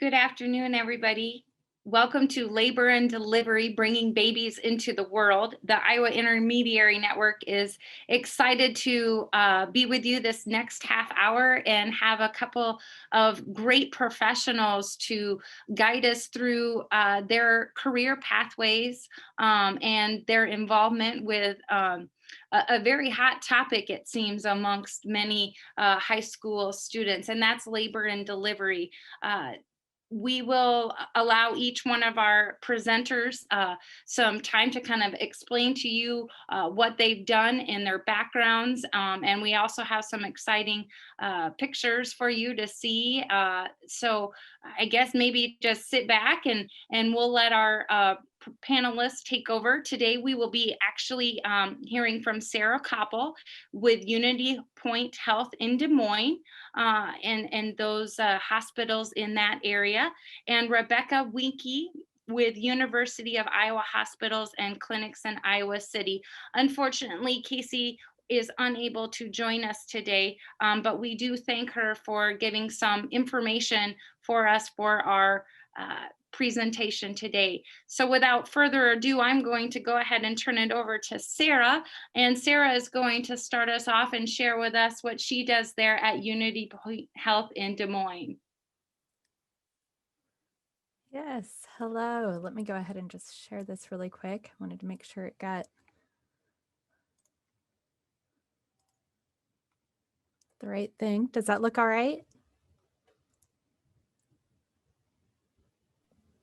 Good afternoon, everybody. Welcome to Labor and Delivery, bringing babies into the world. The Iowa Intermediary Network is excited to be with you this next half hour and have a couple of great professionals to guide us through their career pathways and their involvement with a very hot topic, it seems, amongst many high school students, and that's labor and delivery. We will allow each one of our presenters some time to kind of explain to you what they've done in their backgrounds. And we also have some exciting pictures for you to see. So I guess maybe just sit back and we'll let our panelists take over. Today we will be actually hearing from Sarah Koppel with Unity Point Health in Des Moines and those hospitals in that area, and Rebecca Winke with University of Iowa Hospitals and Clinics in Iowa City. Unfortunately, Casey is unable to join us today, but we do thank her for giving some information for us for our presentation today. So without further ado, I'm going to go ahead and turn it over to Sarah. And Sarah is going to start us off and share with us what she does there at Unity Point Health in Des Moines. Yes, hello. Let me go ahead and just share this really quick. I wanted to make sure it got the right thing. Does that look all right?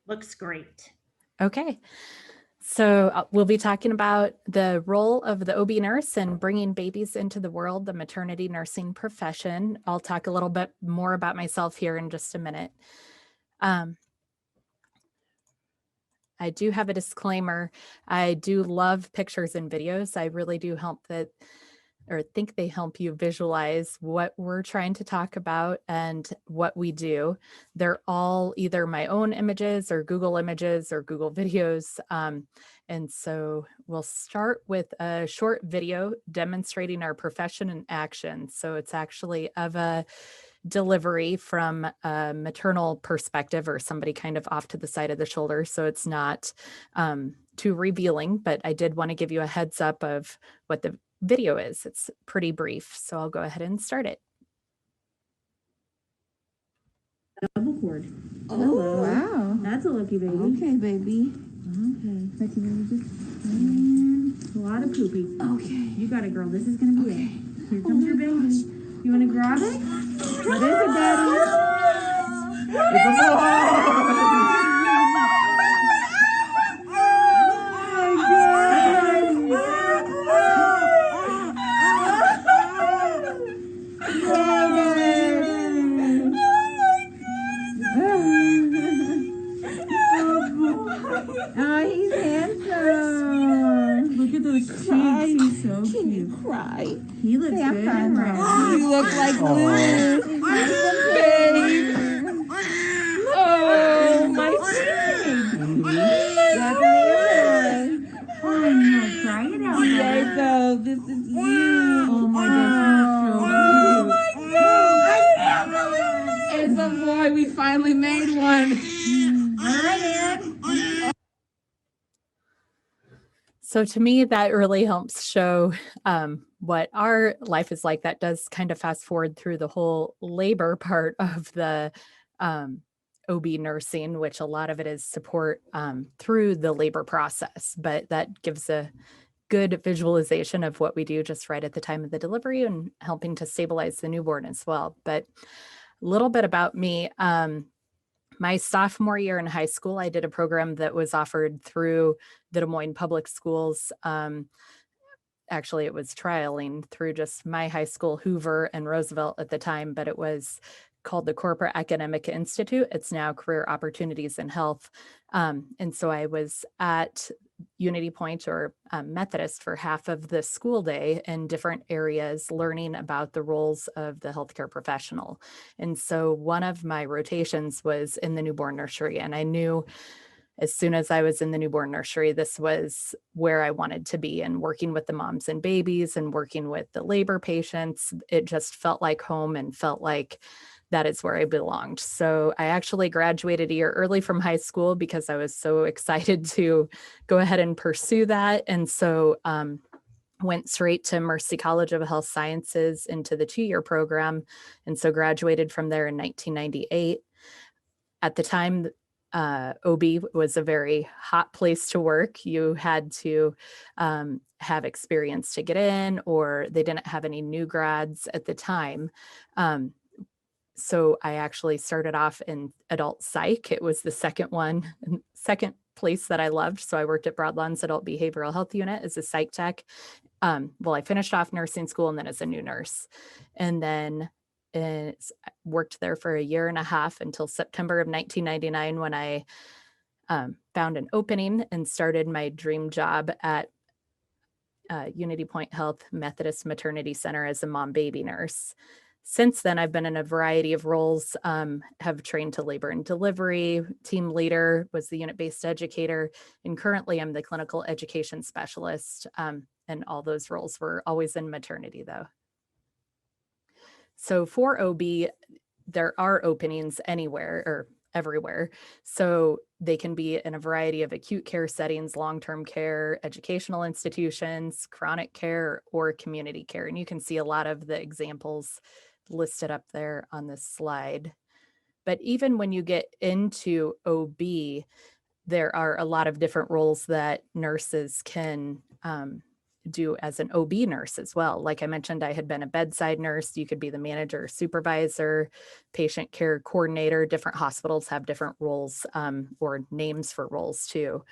Looks great. Okay. So we'll be talking about the role of the OB nurse in bringing babies into the world, the maternity nursing profession. I'll talk a little bit more about myself here in just a minute. I do have a disclaimer. I do love pictures and videos. I really do think they help you visualize what we're trying to talk about and what we do. They're all either my own images or Google images or Google videos. And so we'll start with a short video demonstrating our profession in action. So it's actually of a delivery from a maternal perspective or somebody kind of off to the side of the shoulder. So it's not too revealing, but I did want to give you a heads up of what the video is. It's pretty brief, so I'll go ahead and start it. Double cord. Oh, hello. wow. That's a lucky baby. Okay, baby. Okay. Becky, let me just... A lot of poopy. Okay. You got it, girl. This is gonna be it. Here comes your baby. You wanna grab it? What is it, Daddy? It's a Oh, he's handsome. Look at those cheeks. He's so Can you cute. cry? He looks Say, I'm good. crying, right? You look like glue. Babe. Oh, my sweetie. That's right. Oh, no, cry it out. Diego, this is you. Oh my gosh, Oh my God. It's a boy. We finally made one. So to me, that really helps show what our life is like. That does kind of fast forward through the whole labor part of the OB nursing, which a lot of it is support through the labor process, but that gives a good visualization of what we do just right at the time of the delivery and helping to stabilize the newborn as well. But a little bit about me. My sophomore year in high school, I did a program that was offered through the Des Moines Public Schools. Actually, it was trialing through just my high school, Hoover and Roosevelt at the time, but it was called the Corporate Academic Institute. It's now Career Opportunities in Health. And so I was at Unity Point or Methodist for half of the school day in different areas, learning about the roles of the healthcare professional. And so one of my rotations was in the newborn nursery, and I knew as soon as I was in the newborn nursery, this was where I wanted to be, and working with the moms and babies and working with the labor patients. It just felt like home and felt like that is where I belonged. So I actually graduated a year early from high school because I was so excited to go ahead and pursue that. And so went straight to Mercy College of Health Sciences into the 2-year program. And so graduated from there in 1998. At the time, OB was a very hot place to work. You had to have experience to get in, or they didn't have any new grads at the time. So I actually started off in adult psych. It was the second place that I loved. So I worked at Broadlawn's Adult Behavioral Health Unit as a psych tech. Well, I finished off nursing school and then as a new nurse. And then worked there for a year and a half until September of 1999 when I found an opening and started my dream job at Unity Point Health Methodist Maternity Center as a mom-baby nurse. Since then, I've been in a variety of roles, have trained to labor and delivery, team leader, was the unit-based educator, and currently I'm the clinical education specialist. And all those roles were always in maternity though. So for OB, there are openings anywhere or everywhere. So they can be in a variety of acute care settings, long-term care, educational institutions, chronic care, or community care. And you can see a lot of the examples listed up there on this slide. But even when you get into OB, there are a lot of different roles that nurses can do as an OB nurse as well. Like I mentioned, I had been a bedside nurse. You could be the manager, supervisor, patient care coordinator. Different hospitals have different roles or names for roles too,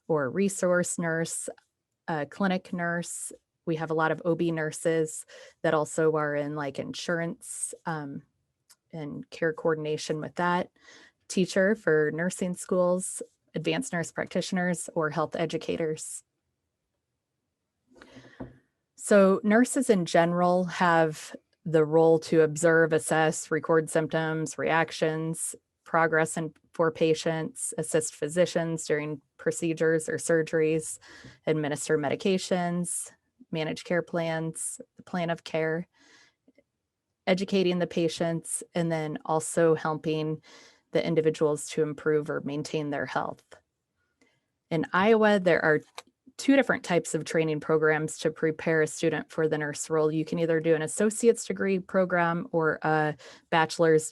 or resource nurse, clinic nurse. We have a lot of OB nurses that also are in like insurance and care coordination with that. Teacher for nursing schools, advanced nurse practitioners, or health educators. So nurses in general have the role to observe, assess, record symptoms, reactions, progress for patients, assist physicians during procedures or surgeries, administer medications, manage care plans, the plan of care, educating the patients, and then also helping the individuals to improve or maintain their health. In Iowa, there are 2 different types of training programs to prepare a student for the nurse role. You can either do an associate's degree program or a bachelor's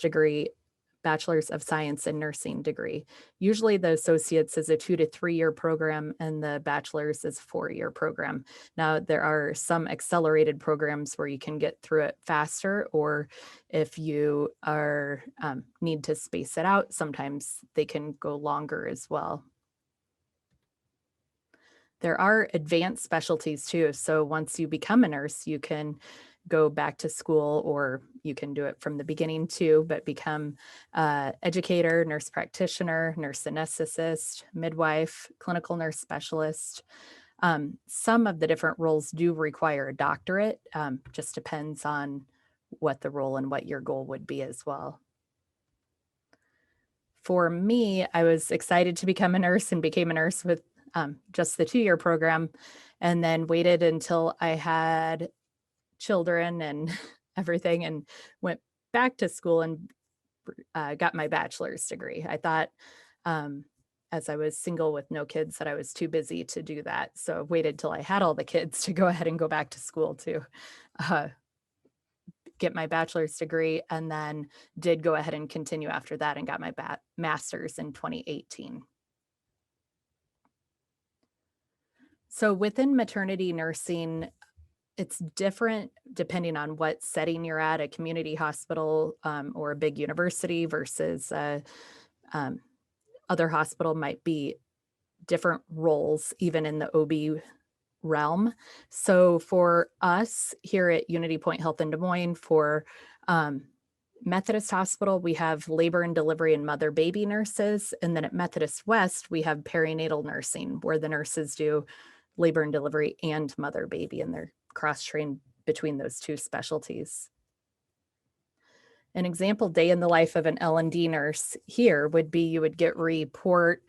of science in nursing degree. Usually the associates is a 2 to 3 year program and the bachelor's is a 4-year program. Now there are some accelerated programs where you can get through it faster, or if you are need to space it out, sometimes they can go longer as well. There are advanced specialties too. So once you become a nurse, you can go back to school, or you can do it from the beginning too, but become educator, nurse practitioner, nurse anesthetist, midwife, clinical nurse specialist. Some of the different roles do require a doctorate, just depends on what the role and what your goal would be as well. For me, I was excited to become a nurse and became a nurse with just the 2-year program, and then waited until I had children and everything and went back to school and got my bachelor's degree. I thought as I was single with no kids that I was too busy to do that. So I waited till I had all the kids to go ahead and go back to school to get my bachelor's degree, and then did go ahead and continue after that and got my master's in 2018. So within maternity nursing, it's different depending on what setting you're at, a community hospital or a big university versus other hospital might be different roles, even in the OB realm. So for us here at Unity Point Health in Des Moines, for Methodist Hospital, we have labor and delivery and mother-baby nurses. And then at Methodist West, we have perinatal nursing, where the nurses do labor and delivery and mother-baby, and they're cross-trained between those 2 specialties. An example day in the life of an L&D nurse here would be you would get report,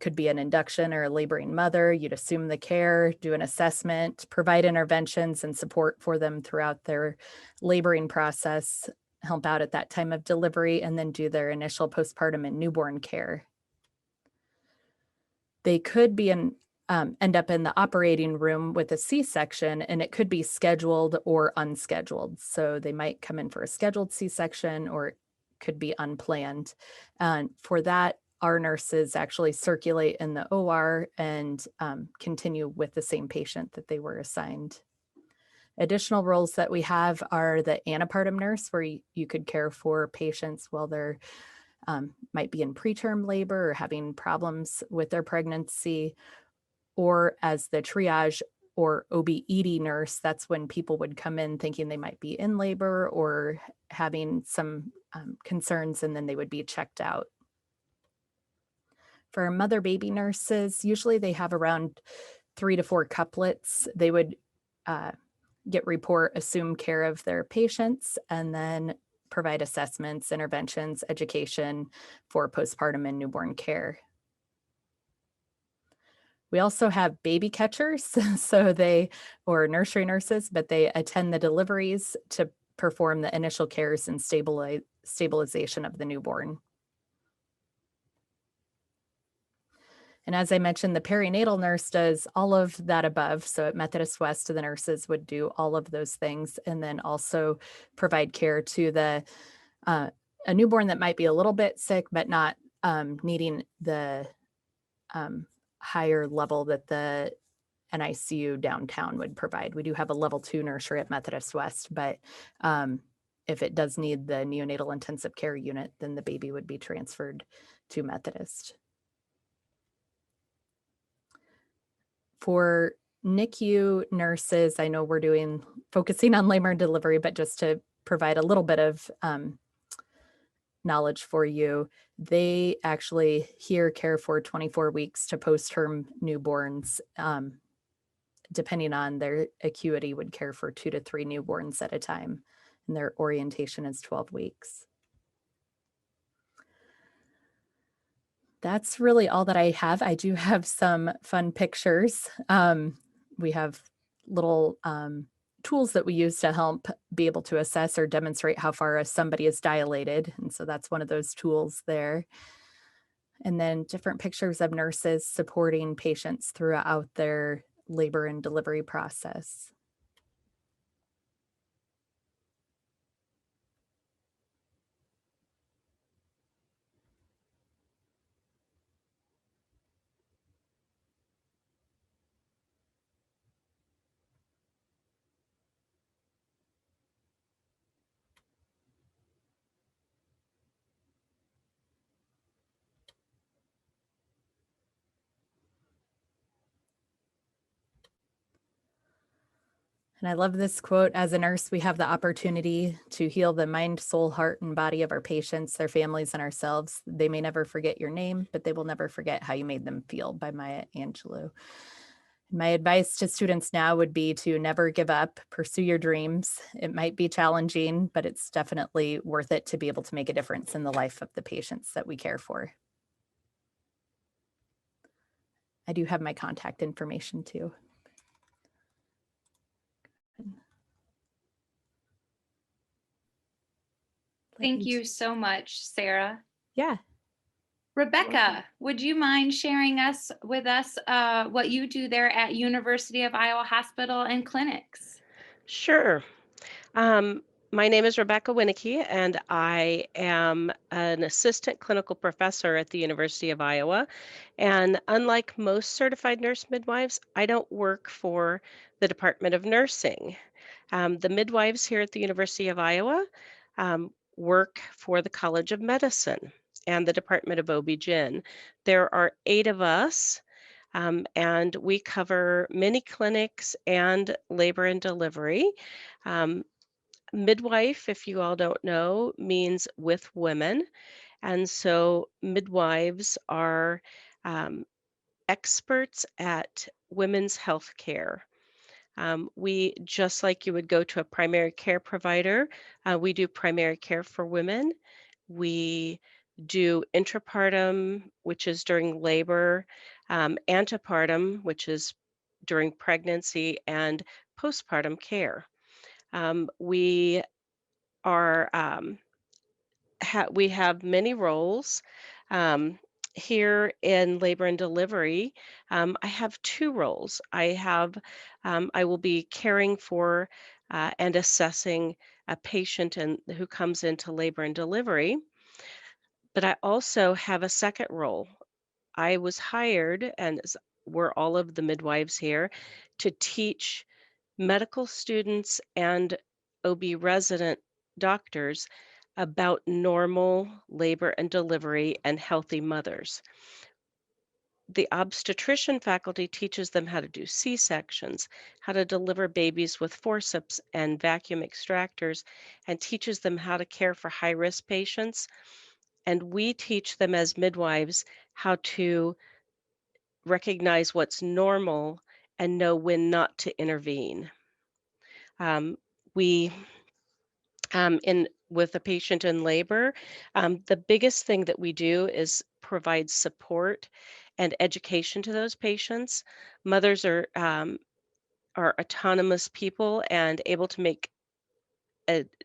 could be an induction or a laboring mother. You'd assume the care, do an assessment, provide interventions and support for them throughout their laboring process. help out at that time of delivery and then do their initial postpartum and newborn care. They could be end up in the operating room with a C-section, and it could be scheduled or unscheduled. So they might come in for a scheduled C-section, or it could be unplanned. And for that, our nurses actually circulate in the OR and continue with the same patient that they were assigned. Additional roles that we have are the antepartum nurse, where you could care for patients while they're might be in preterm labor or having problems with their pregnancy, or as the triage or OB-ED nurse. That's when people would come in thinking they might be in labor or having some concerns, and then they would be checked out. For our mother-baby nurses, usually they have around 3 to 4 couplets. They would assume care of their patients, and then provide assessments, interventions, education for postpartum and newborn care. We also have baby catchers, or nursery nurses, but they attend the deliveries to perform the initial cares and stabilization of the newborn. And as I mentioned, the perinatal nurse does all of that above. So at Methodist West, the nurses would do all of those things, and then also provide care to a newborn that might be a little bit sick, but not needing the higher level that the NICU downtown would provide. We do have a level 2 nursery at Methodist West, but if it does need the neonatal intensive care unit, then the baby would be transferred to Methodist. For NICU nurses, I know we're focusing on labor and delivery, but just to provide a little bit of knowledge for you, they actually here care for 24 weeks to post-term newborns. Depending on their acuity, would care for 2 to 3 newborns at a time, and their orientation is 12 weeks. That's really all that I have. I do have some fun pictures. We have little tools that we use to help be able to assess or demonstrate how far somebody is dilated. And so that's one of those tools there. And then different pictures of nurses supporting patients throughout their labor and delivery process. And I love this quote: as a nurse, we have the opportunity to heal the mind, soul, heart, and body of our patients, their families, and ourselves. They may never forget your name, but they will never forget how you made them feel, by Maya Angelou. My advice to students now would be to never give up, pursue your dreams. It might be challenging, but it's definitely worth it to be able to make a difference in the life of the patients that we care for. I do have my contact information too. Thank you so much, Sarah. Yeah. Rebecca, would you mind sharing with us what you do there at University of Iowa Hospital and Clinics? Sure. My name is Rebecca Winnicky, and I am an assistant clinical professor at the University of Iowa. And unlike most certified nurse midwives, I don't work for the Department of Nursing. The midwives here at the University of Iowa work for the College of Medicine and the Department of OB-GYN. There are 8 of us, and we cover many clinics and labor and delivery. Midwife, if you all don't know, means with women. And so midwives are experts at women's health care. We, just like you would go to a primary care provider, we do primary care for women. We do intrapartum, which is during labor, antepartum, which is during pregnancy, and postpartum care. We are we have many roles. Um, Here in labor and delivery, I have two roles. I will be caring for and assessing a patient who comes into labor and delivery, but I also have a second role. I was hired, and were all of the midwives here, to teach medical students and OB resident doctors about normal labor and delivery and healthy mothers. The obstetrician faculty teaches them how to do C-sections, how to deliver babies with forceps and vacuum extractors, and teaches them how to care for high-risk patients. And we teach them as midwives how to recognize what's normal and know when not to intervene. Um, we in with a patient in labor, the biggest thing that we do is provide support and education to those patients. Mothers are autonomous people and able to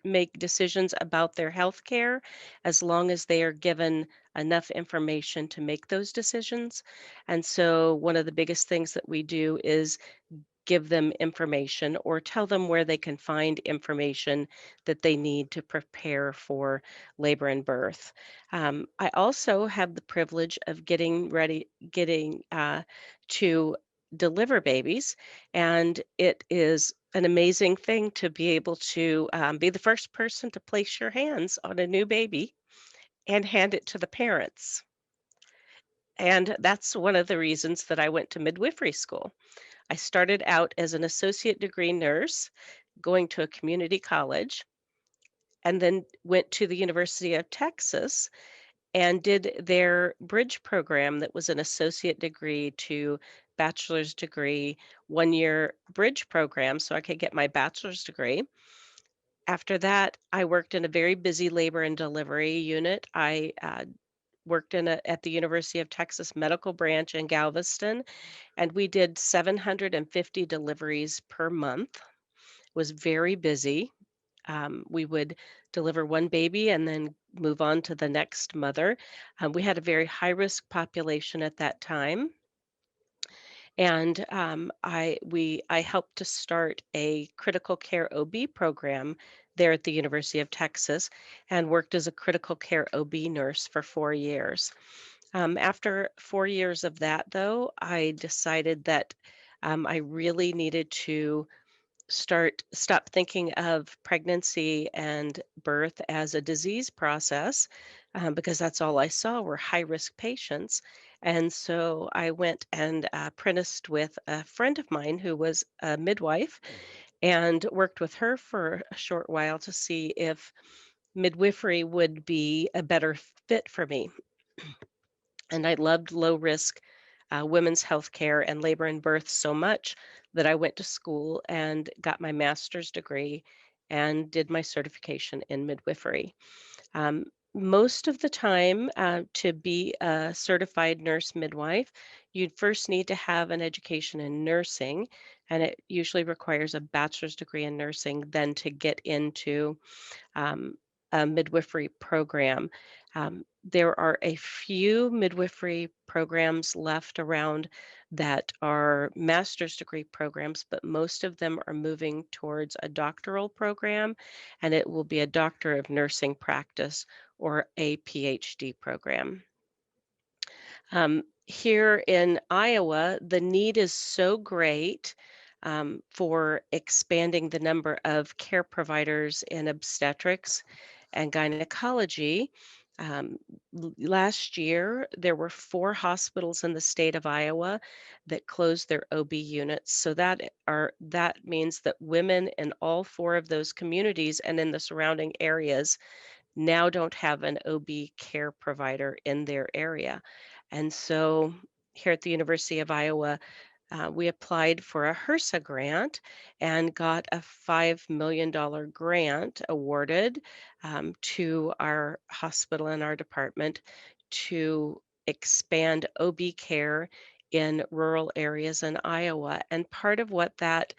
make decisions about their health care as long as they are given enough information to make those decisions. And so one of the biggest things that we do is give them information or tell them where they can find information that they need to prepare for labor and birth. I also have the privilege of getting to deliver babies, and it is an amazing thing to be able to be the first person to place your hands on a new baby and hand it to the parents. And that's one of the reasons that I went to midwifery school. I started out as an associate degree nurse going to a community college, and then went to the University of Texas and did their bridge program that was an associate degree to bachelor's degree, 1 year bridge program so I could get my bachelor's degree. After that, I worked in a very busy labor and delivery unit. I worked at the University of Texas Medical Branch in Galveston, and we did 750 deliveries per month. It was very busy. We would deliver one baby and then move on to the next mother. We had a very high risk population at that time. And I helped to start a critical care OB program there at the University of Texas and worked as a critical care OB nurse for 4 years. After 4 years of that, though, I decided that I really needed to stop thinking of pregnancy and birth as a disease process, because that's all I saw were high risk patients. And so I went and apprenticed with a friend of mine who was a midwife and worked with her for a short while to see if midwifery would be a better fit for me. And I loved low risk women's health care and labor and birth so much that I went to school and got my master's degree and did my certification in midwifery. Most of the time, to be a certified nurse midwife, you'd first need to have an education in nursing, and it usually requires a bachelor's degree in nursing then to get into um, a midwifery program. There are a few midwifery programs left around that are master's degree programs, but most of them are moving towards a doctoral program, and it will be a doctor of nursing practice or a PhD program. Here in Iowa, the need is so great for expanding the number of care providers in obstetrics and gynecology. Um, Last year, there were 4 hospitals in the state of Iowa that closed their OB units. So that means that women in all 4 of those communities and in the surrounding areas now don't have an OB care provider in their area. And so here at the University of Iowa, we applied for a HRSA grant and got a $5 million grant awarded to our hospital and our department to expand OB care in rural areas in Iowa. And part of what that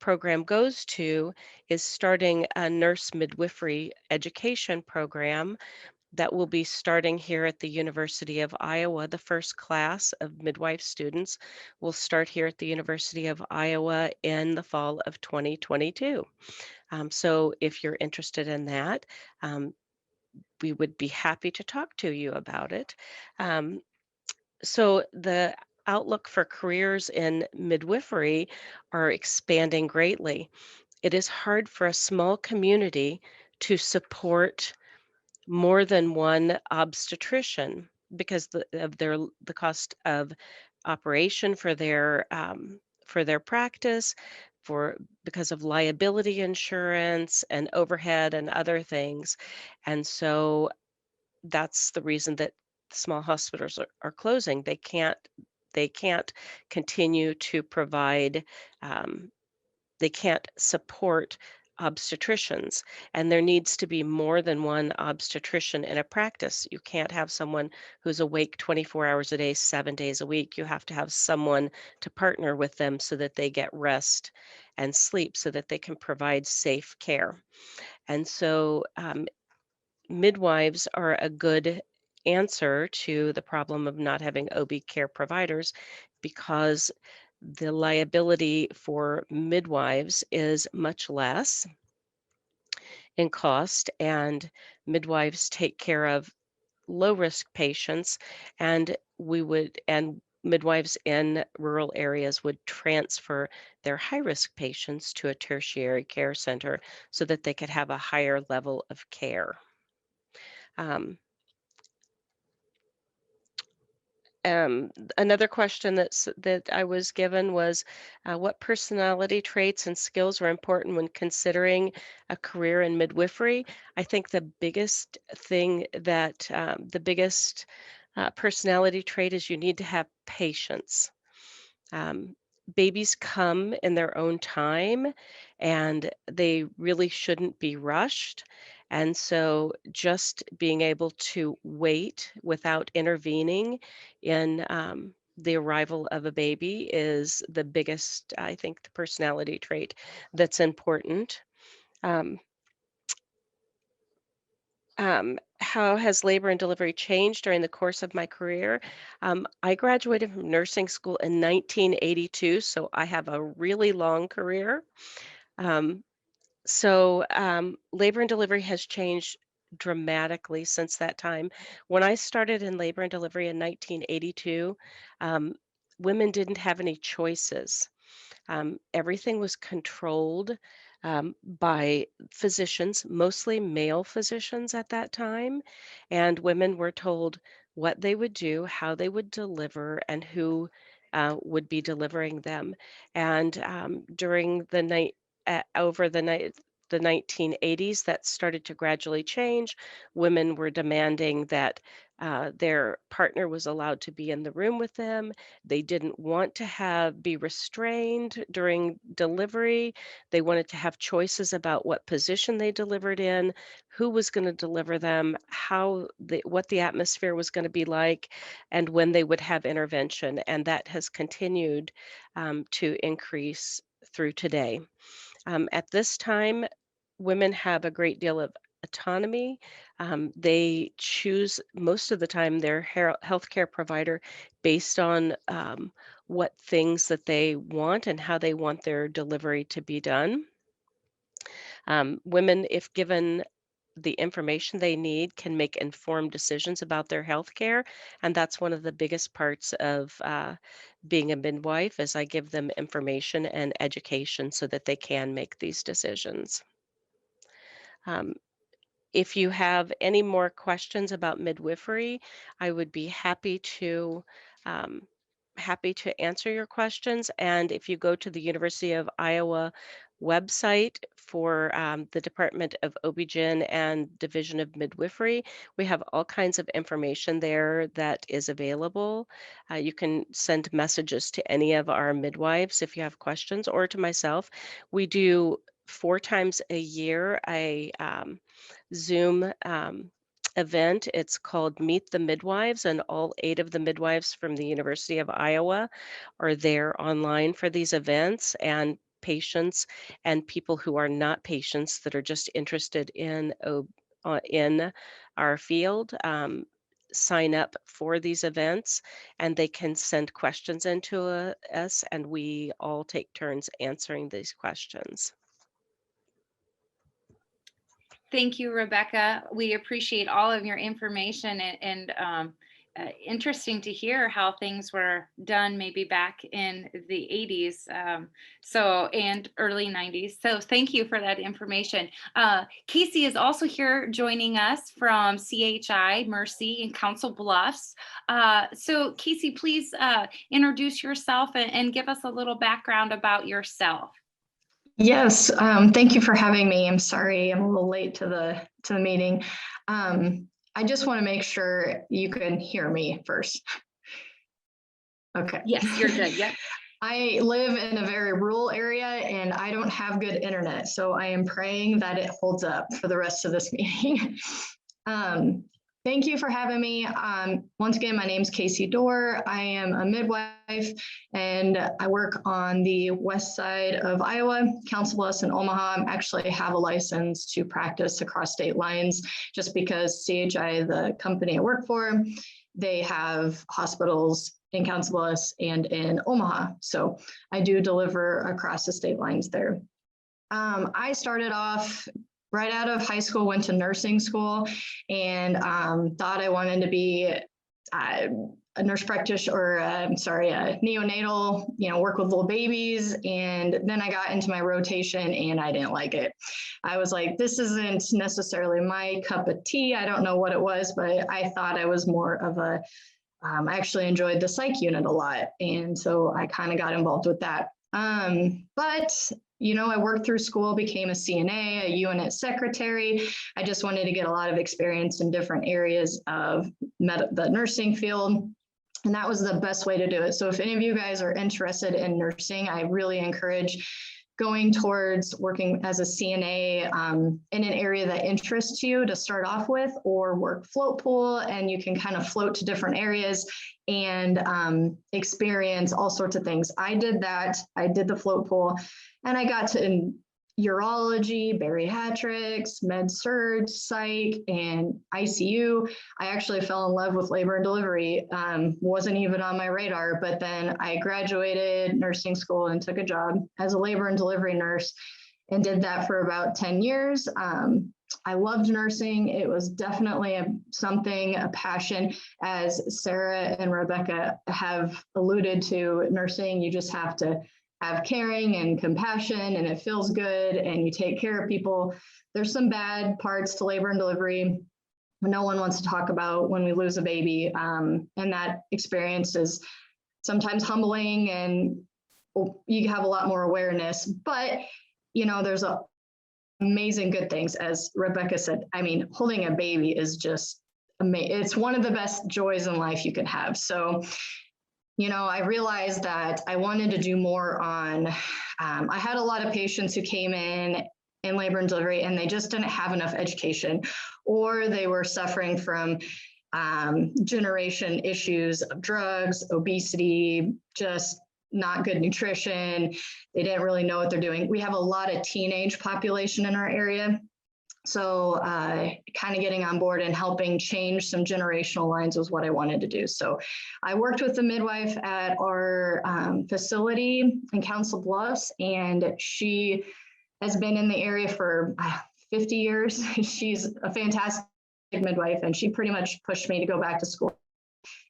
program goes to is starting a nurse midwifery education program that will be starting here at the University of Iowa. The first class of midwife students will start here at the University of Iowa in the fall of 2022. So if you're interested in that, we would be happy to talk to you about it. So the outlook for careers in midwifery are expanding greatly. It is hard for a small community to support more than one obstetrician because the cost of operation for their practice, for because of liability insurance and overhead and other things. And so that's the reason that small hospitals are closing. They can't continue to provide, um, they can't support obstetricians, and there needs to be more than one obstetrician in a practice. You can't have someone who's awake 24 hours a day, 7 days a week. You have to have someone to partner with them so that they get rest and sleep so that they can provide safe care. And so midwives are a good answer to the problem of not having OB care providers because the liability for midwives is much less in cost, and midwives take care of low risk patients, and midwives in rural areas would transfer their high risk patients to a tertiary care center so that they could have a higher level of care. Um, Another question that I was given was, what personality traits and skills are important when considering a career in midwifery? I think the biggest thing that the biggest personality trait is you need to have patience. Um, Babies come in their own time, and they really shouldn't be rushed. And so, just being able to wait without intervening in the arrival of a baby is the biggest, I think, the personality trait that's important. Um, how has labor and delivery changed during the course of my career? I graduated from nursing school in 1982, so I have a really long career. Um, Labor and delivery has changed dramatically since that time. When I started in labor and delivery in 1982, um, women didn't have any choices. Everything was controlled by physicians, mostly male physicians at that time, and women were told what they would do, how they would deliver, and who would be delivering them. And during the night, over the 1980s, that started to gradually change. Women were demanding that their partner was allowed to be in the room with them. They didn't want to be restrained during delivery. They wanted to have choices about what position they delivered in, who was going to deliver them, what the atmosphere was going to be like, and when they would have intervention. And that has continued to increase through today. At this time, women have a great deal of autonomy. They choose most of the time their healthcare provider based on what things that they want and how they want their delivery to be done. Women, if given the information they need, can make informed decisions about their health care. And that's one of the biggest parts of being a midwife is I give them information and education so that they can make these decisions. Um, if you have any more questions about midwifery, I would be um, happy to answer your questions. And if you go to the University of Iowa website for the Department of OB-GYN and Division of Midwifery, we have all kinds of information there that is available. You can send messages to any of our midwives if you have questions, or to myself. We do 4 times a year a Zoom event. It's called Meet the Midwives, and all 8 of the midwives from the University of Iowa are there online for these events. And patients and people who are not patients that are just interested in our field sign up for these events, and they can send questions into us, and we all take turns answering these questions. Thank you, Rebecca. We appreciate all of your information, and interesting to hear how things were done maybe back in the 80s and early 90s. So thank you for that information. Casey is also here joining us from CHI Mercy in Council Bluffs. So Casey, please introduce yourself and give us a little background about yourself. Yes, thank you for having me. I'm sorry I'm a little late to the meeting. I just want to make sure you can hear me first. Okay. Yes, you're good. Yep. I live in a very rural area and I don't have good internet, so I am praying that it holds up for the rest of this meeting. Thank you for having me. Once again, my name is Casey Dorr. I am a midwife and I work on the west side of Iowa, Council Bluffs and Omaha. I actually have a license to practice across state lines just because CHI, the company I work for, they have hospitals in Council Bluffs and in Omaha. So I do deliver across the state lines there. I started off right out of high school, went to nursing school, and thought I wanted to be a nurse practitioner, or a neonatal, work with little babies. And then I got into my rotation and I didn't like it. I was like, this isn't necessarily my cup of tea. I don't know what it was, but I thought I was more of I actually enjoyed the psych unit a lot. And so I kind of got involved with that. But I worked through school, became a CNA, a unit secretary. I just wanted to get a lot of experience in different areas of the nursing field. And that was the best way to do it. So if any of you guys are interested in nursing, I really encourage going towards working as a CNA in an area that interests you to start off with, or work float pool, and you can kind of float to different areas and experience all sorts of things. I did that. I did the float pool, and I got to urology, bariatrics, med surg, psych, and ICU. I actually fell in love with labor and delivery. Wasn't even on my radar, but then I graduated nursing school and took a job as a labor and delivery nurse and did that for about 10 years. I loved nursing. It was definitely a passion. As Sarah and Rebecca have alluded to, nursing, you just have to have caring and compassion, and it feels good, and you take care of people. There's some bad parts to labor and delivery no one wants to talk about when we lose a baby, and that experience is sometimes humbling, and you have a lot more awareness, but there's amazing good things. As Rebecca said, I mean, holding a baby is just amazing. It's one of the best joys in life you can have. So I realized that I wanted to do more on, I had a lot of patients who came in labor and delivery, and they just didn't have enough education, or they were suffering from generation issues of drugs, obesity, just not good nutrition. They didn't really know what they're doing. We have a lot of teenage population in our area. So kind of getting on board and helping change some generational lines was what I wanted to do. So I worked with the midwife at our facility in Council Bluffs, and she has been in the area for 50 years. She's a fantastic midwife, and she pretty much pushed me to go back to school.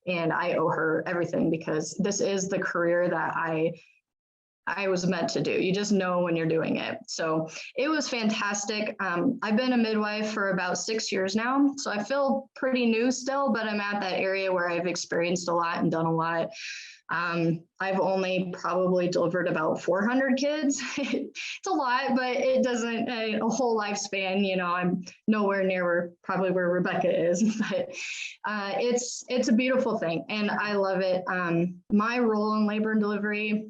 And I owe her everything, because this is the career that I was meant to do. You just know when you're doing it. So it was fantastic. I've been a midwife for about 6 years now, so I feel pretty new still, but I'm at that area where I've experienced a lot and done a lot. I've only probably delivered about 400 kids. It's a lot, but it doesn't a whole lifespan. I'm nowhere near where Rebecca is, but it's a beautiful thing, and I love it. My role in labor and delivery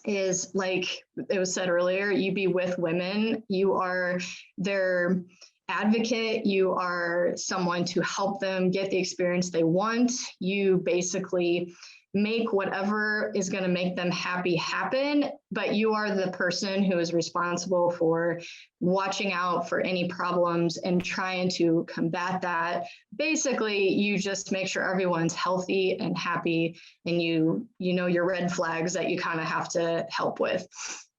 is, like it was said earlier, you be with women. You are their advocate. You are someone to help them get the experience they want. You basically make whatever is going to make them happy happen, but you are the person who is responsible for watching out for any problems and trying to combat that. Basically, you just make sure everyone's healthy and happy, and you know your red flags that you kind of have to help with.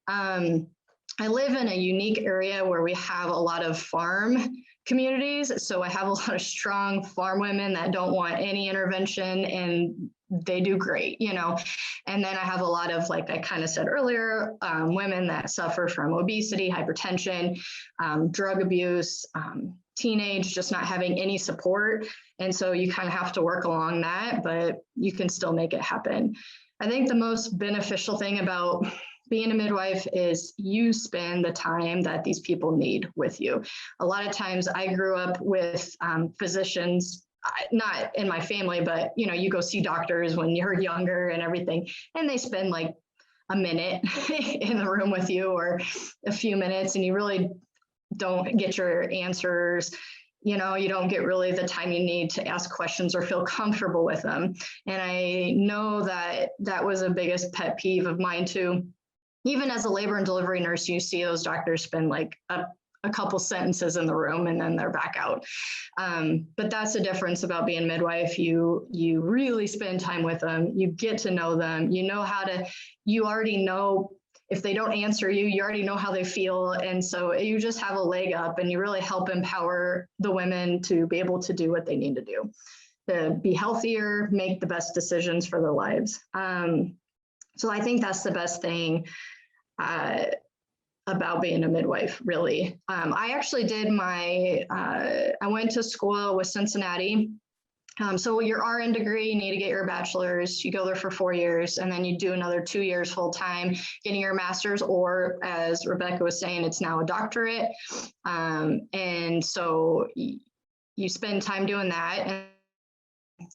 I live in a unique area where we have a lot of farm communities. So I have a lot of strong farm women that don't want any intervention, and they do great, you know. And then I have a lot of, like I kind of said earlier, women that suffer from obesity, hypertension, drug abuse, teenage, just not having any support. And so you kind of have to work along that, but you can still make it happen. I think the most beneficial thing about being a midwife is you spend the time that these people need with you. A lot of times I grew up with physicians, not in my family, but you know, you go see doctors when you're younger and everything, and they spend like a minute in the room with you or a few minutes, and you really don't get your answers. You know, you don't get really the time you need to ask questions or feel comfortable with them. And I know that that was the biggest pet peeve of mine too. Even as a labor and delivery nurse, you see those doctors spend like a couple sentences in the room and then they're back out. But that's the difference about being a midwife. You really spend time with them. You get to know them. You know how to, you already know if they don't answer you, you already know how they feel. And so you just have a leg up, and you really help empower the women to be able to do what they need to do, to be healthier, make the best decisions for their lives. So I think that's the best thing about being a midwife, really. I actually did I went to school with Cincinnati. So your RN degree, you need to get your bachelor's. You go there for 4 years, and then you do another 2 years full time, getting your master's, or as Rebecca was saying, it's now a doctorate. And so you spend time doing that, and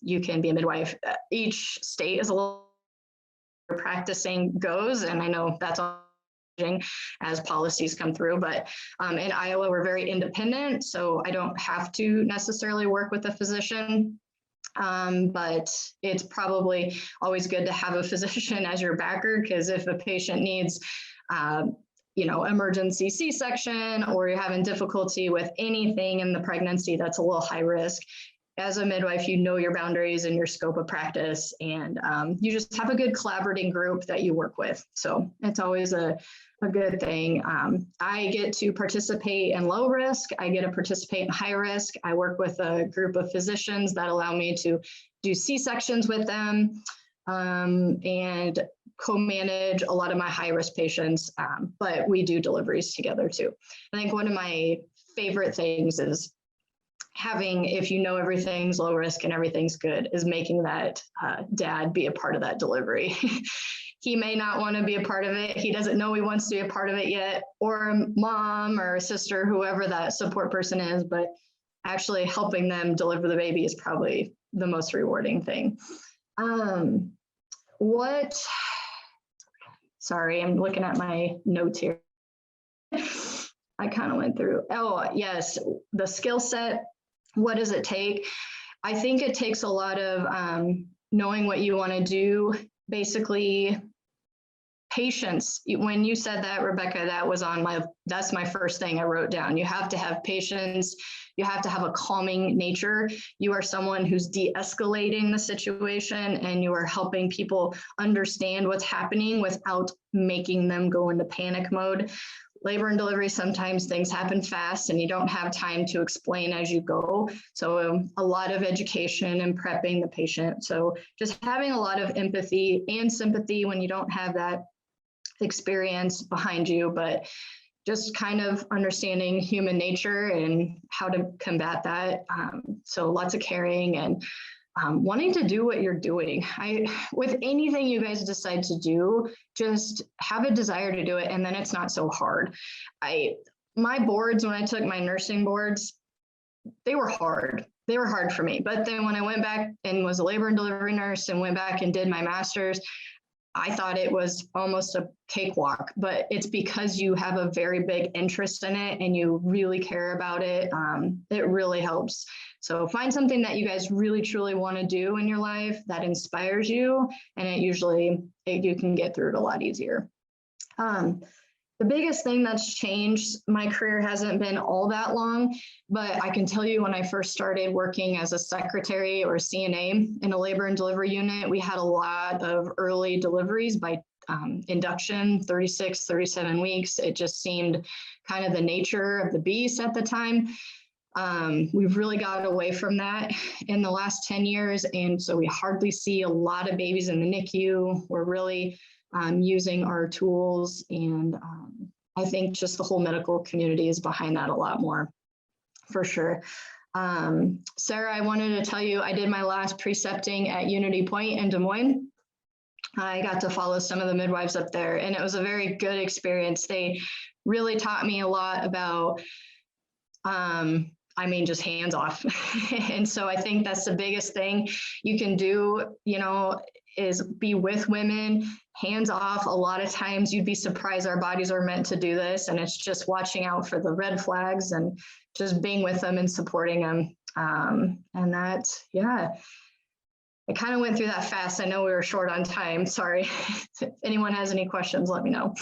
you can be a midwife. Each state is a little practicing goes, and I know that's all as policies come through, but in Iowa, we're very independent, so I don't have to necessarily work with a physician. But it's probably always good to have a physician as your backer, because if a patient needs you know, emergency C-section, or you're having difficulty with anything in the pregnancy that's a little high risk, as a midwife, you know your boundaries and your scope of practice, and you just have a good collaborating group that you work with. So it's always a good thing. I get to participate in low risk. I get to participate in high risk. I work with a group of physicians that allow me to do C-sections with them and co-manage a lot of my high risk patients, but we do deliveries together too. I think one of my favorite things is having, if you know everything's low risk and everything's good, is making that dad be a part of that delivery. He may not want to be a part of it. He doesn't know he wants to be a part of it yet, or a mom or a sister, whoever that support person is, but actually helping them deliver the baby is probably the most rewarding thing. Sorry, I'm looking at my notes here. I kind of went through, oh yes, the skill set. What does it take? I think it takes a lot of knowing what you want to do. Basically, patience. When you said that, Rebecca, that's my first thing I wrote down. You have to have patience. You have to have a calming nature. You are someone who's de-escalating the situation, and you are helping people understand what's happening without making them go into panic mode. Labor and delivery, sometimes things happen fast and you don't have time to explain as you go. So a lot of education and prepping the patient. So just having a lot of empathy and sympathy when you don't have that experience behind you, but just kind of understanding human nature and how to combat that. So lots of caring and wanting to do what you're doing. With anything you guys decide to do, just have a desire to do it, and then it's not so hard. My boards, when I took my nursing boards, they were hard. They were hard for me. But then when I went back and was a labor and delivery nurse and went back and did my master's, I thought it was almost a cakewalk, but it's because you have a very big interest in it and you really care about it. It really helps. So find something that you guys really, truly want to do in your life that inspires you, and you can get through it a lot easier. The biggest thing that's changed, my career hasn't been all that long, but I can tell you when I first started working as a secretary or CNA in a labor and delivery unit, we had a lot of early deliveries by induction, 36, 37 weeks. It just seemed kind of the nature of the beast at the time. We've really got away from that in the last 10 years. And so we hardly see a lot of babies in the NICU. We're really using our tools, and I think just the whole medical community is behind that a lot more, for sure. Sarah, I wanted to tell you, I did my last precepting at Unity Point in Des Moines. I got to follow some of the midwives up there, and it was a very good experience. They really taught me a lot about, just hands off. And so I think that's the biggest thing you can do, is be with women, hands off. A lot of times you'd be surprised our bodies are meant to do this, and it's just watching out for the red flags and just being with them and supporting them. And that, yeah, I kind of went through that fast. I know we were short on time. Sorry. If anyone has any questions, let me know.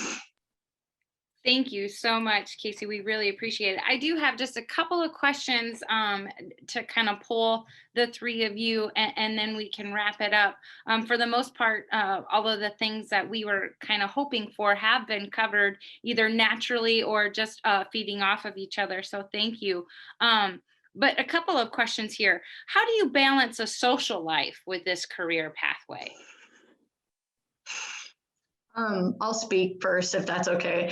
Thank you so much, Casey. We really appreciate it. I do have just a couple of questions to kind of pull the three of you, and then we can wrap it up. For the most part, all of the things that we were kind of hoping for have been covered either naturally or just feeding off of each other. So thank you. But a couple of questions here. How do you balance a social life with this career pathway? I'll speak first, if that's okay.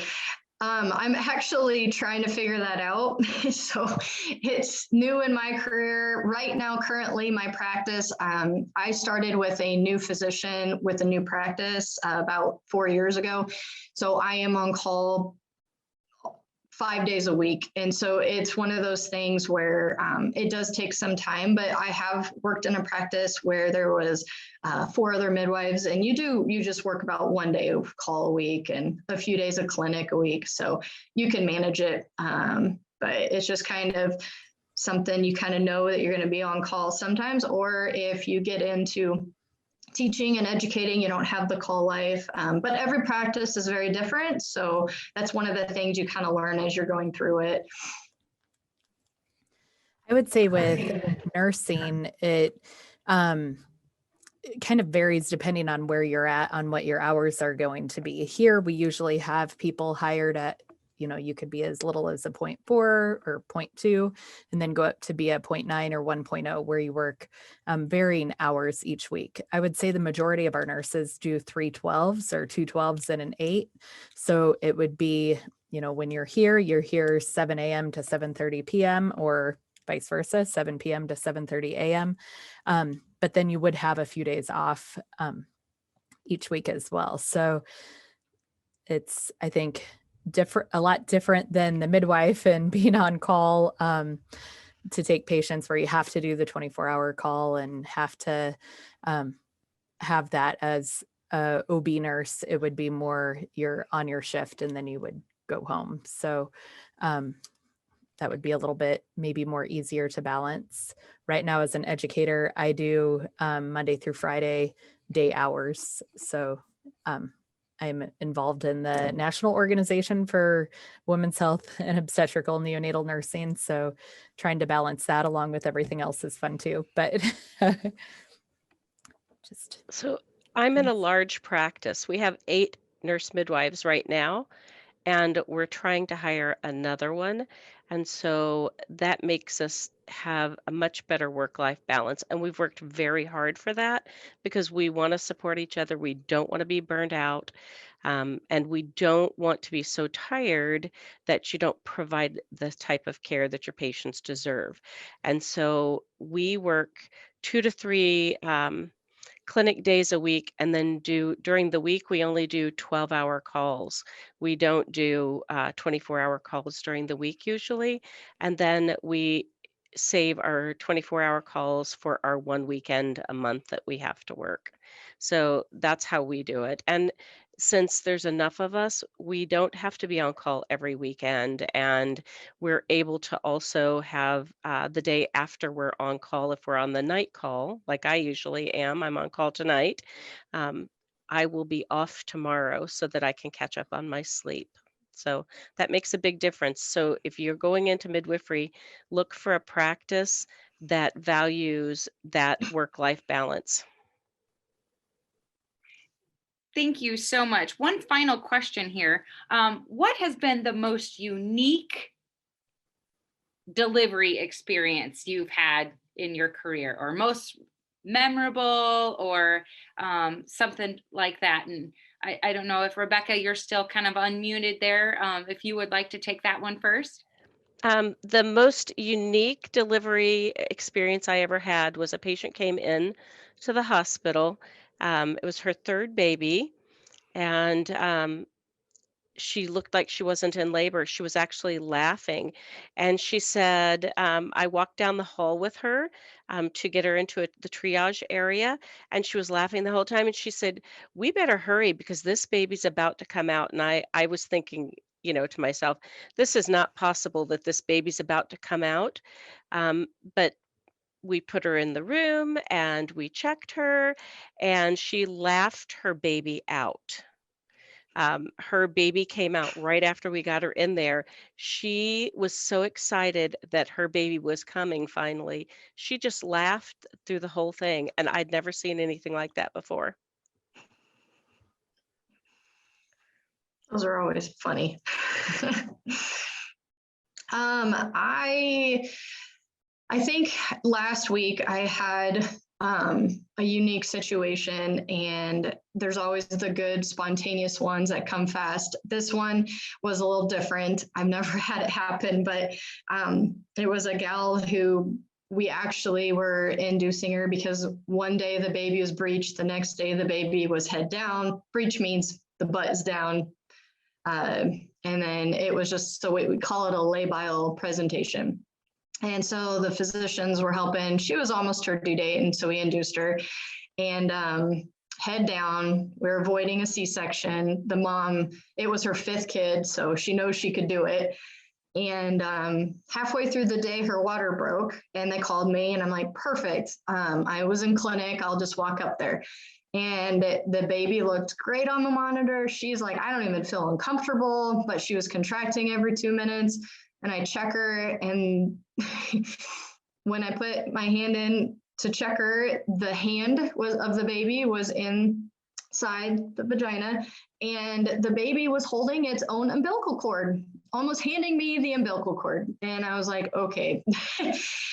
I'm actually trying to figure that out. So it's new in my career. Right now, currently, my practice, I started with a new physician with a new practice about 4 years ago. So I am on call 5 days a week. And so it's one of those things where it does take some time, but I have worked in a practice where there was 4 other midwives, and you just work about 1 day of call a week and a few days of clinic a week. So you can manage it. But it's just kind of something you kind of know that you're going to be on call sometimes, or if you get into teaching and educating, you don't have the call life, but every practice is very different. So that's one of the things you kind of learn as you're going through it. I would say with nursing, it kind of varies depending on where you're at, on what your hours are going to be. Here, we usually have people hired at, you could be as little as a 0.4 or 0.2, and then go up to be a 0.9 or 1.0, where you work varying hours each week. I would say the majority of our nurses do 3 12s or 2 12s and an 8. So it would be, when you're here 7 a.m. to 7:30 p.m. or vice versa, 7 p.m. to 7:30 a.m. But then you would have a few days off each week as well. So it's, I think, a lot different than the midwife and being on call to take patients, where you have to do the 24-hour call and have to have that as a OB nurse. It would be more you're on your shift and then you would go home. So that would be a little bit maybe more easier to balance. Right now, as an educator, I do Monday through Friday day hours. So I'm involved in the National Organization for Women's Health and Obstetrical Neonatal Nursing. So trying to balance that along with everything else is fun too. But So I'm in a large practice. We have 8 nurse midwives right now, and we're trying to hire another one. And so that makes us have a much better work-life balance. And we've worked very hard for that because we want to support each other. We don't want to be burned out. And we don't want to be so tired that you don't provide the type of care that your patients deserve. And so we work 2 to 3 clinic days a week, and then during the week, we only do 12-hour calls. We don't do 24-hour calls during the week usually. And then we save our 24-hour calls for our one weekend a month that we have to work. So that's how we do it. And since there's enough of us, we don't have to be on call every weekend. And we're able to also have the day after we're on call, if we're on the night call, like I usually am, I'm on call tonight. Um, I will be off tomorrow so that I can catch up on my sleep. So that makes a big difference. So if you're going into midwifery, look for a practice that values that work-life balance. Thank you so much. One final question here. What has been the most unique delivery experience you've had in your career, or most memorable, or something like that? And I don't know if Rebecca, you're still kind of unmuted there. If you would like to take that one first. The most unique delivery experience I ever had was a patient came in to the hospital. It was her third baby, and she looked like she wasn't in labor. She was actually laughing. And she said, I walked down the hall with her to get her into the triage area. And she was laughing the whole time. And she said, we better hurry because this baby's about to come out. And I was thinking, to myself, this is not possible that this baby's about to come out. But we put her in the room and we checked her, and she laughed her baby out. Her baby came out right after we got her in there. She was so excited that her baby was coming finally. She just laughed through the whole thing, and I'd never seen anything like that before. Those are always funny. I think last week I had a unique situation, and there's always the good spontaneous ones that come fast. This one was a little different. I've never had it happen, but it was a gal who we actually were inducing her because one day the baby was breached, the next day the baby was head down. Breach means the butt is down. And then it was just, so we call it a labile presentation. And so the physicians were helping. She was almost her due date, and so we induced her. And head down, we're avoiding a C-section. The mom, it was her 5th kid, so she knows she could do it. And halfway through the day, her water broke, and they called me, and I'm like, perfect. I was in clinic. I'll just walk up there. And the baby looked great on the monitor. She's like, I don't even feel uncomfortable, but she was contracting every 2 minutes. And I check her, and when I put my hand in to check her, the hand of the baby was inside the vagina, and the baby was holding its own umbilical cord, almost handing me the umbilical cord. And I was like, okay.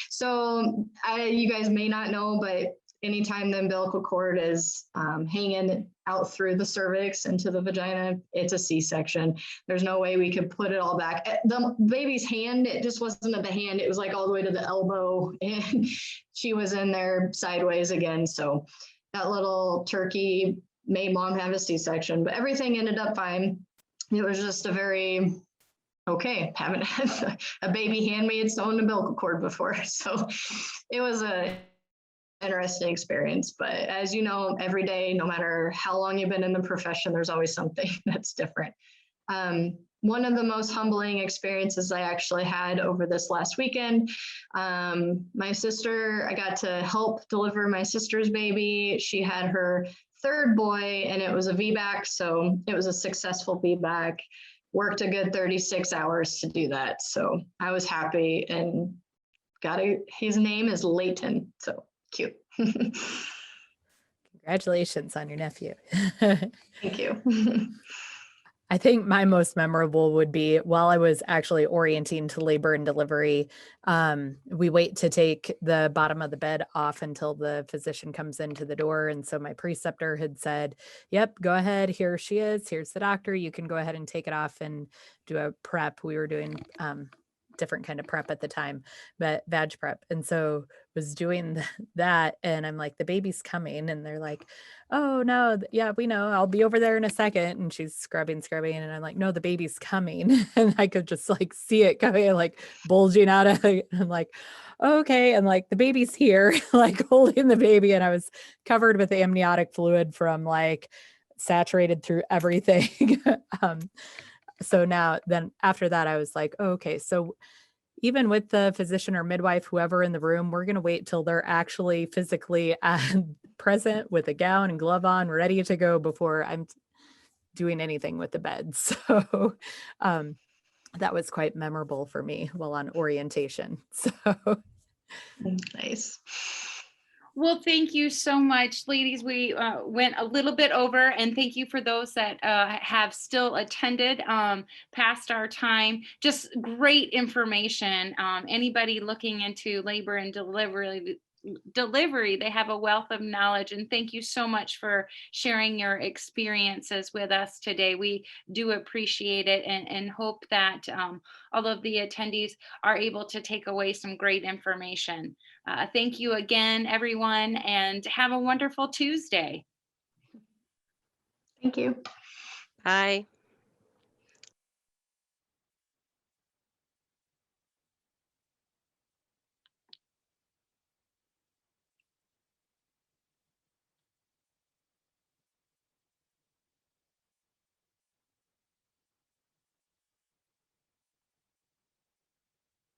So you guys may not know, but anytime the umbilical cord is hanging out through the cervix into the vagina, it's a C-section. There's no way we could put it all back. The baby's hand, it just wasn't at the hand. It was like all the way to the elbow, and she was in there sideways again. So that little turkey made mom have a C-section, but everything ended up fine. It was just a very, okay, haven't had a baby hand me its own umbilical cord before. So it was a interesting experience, but as you know, every day, no matter how long you've been in the profession, there's always something that's different. One of the most humbling experiences I actually had over this last weekend, my sister, I got to help deliver my sister's baby. She had her 3rd boy, and it was a VBAC, so it was a successful VBAC. Worked a good 36 hours to do that, so I was happy, and his name is Leighton, so cute. Congratulations on your nephew. Thank you. I think my most memorable would be while I was actually orienting to labor and delivery. We wait to take the bottom of the bed off until the physician comes into the door. And so my preceptor had said, yep, go ahead. Here she is. Here's the doctor. You can go ahead and take it off and do a prep. We were doing different kind of prep at the time, but vag prep. And so was doing that, and I'm like, the baby's coming, and they're like, oh no, yeah, we know, I'll be over there in a second. And she's scrubbing, and I'm like, no, the baby's coming. And I could just like see it coming, like bulging out of it. I'm like, okay. And like the baby's here, like holding the baby. And I was covered with amniotic fluid from like saturated through everything. So now then after that, I was like, oh, okay, so even with the physician or midwife, whoever in the room, we're going to wait till they're actually physically present with a gown and glove on, ready to go before I'm doing anything with the bed. So that was quite memorable for me while on orientation. So Nice. Well, thank you so much, ladies. We went a little bit over, and thank you for those that have still attended past our time. Just great information. Anybody looking into labor and delivery, they have a wealth of knowledge, and thank you so much for sharing your experiences with us today. We do appreciate it, and hope that all of the attendees are able to take away some great information. Thank you again, everyone, and have a wonderful Tuesday. Thank you. Bye.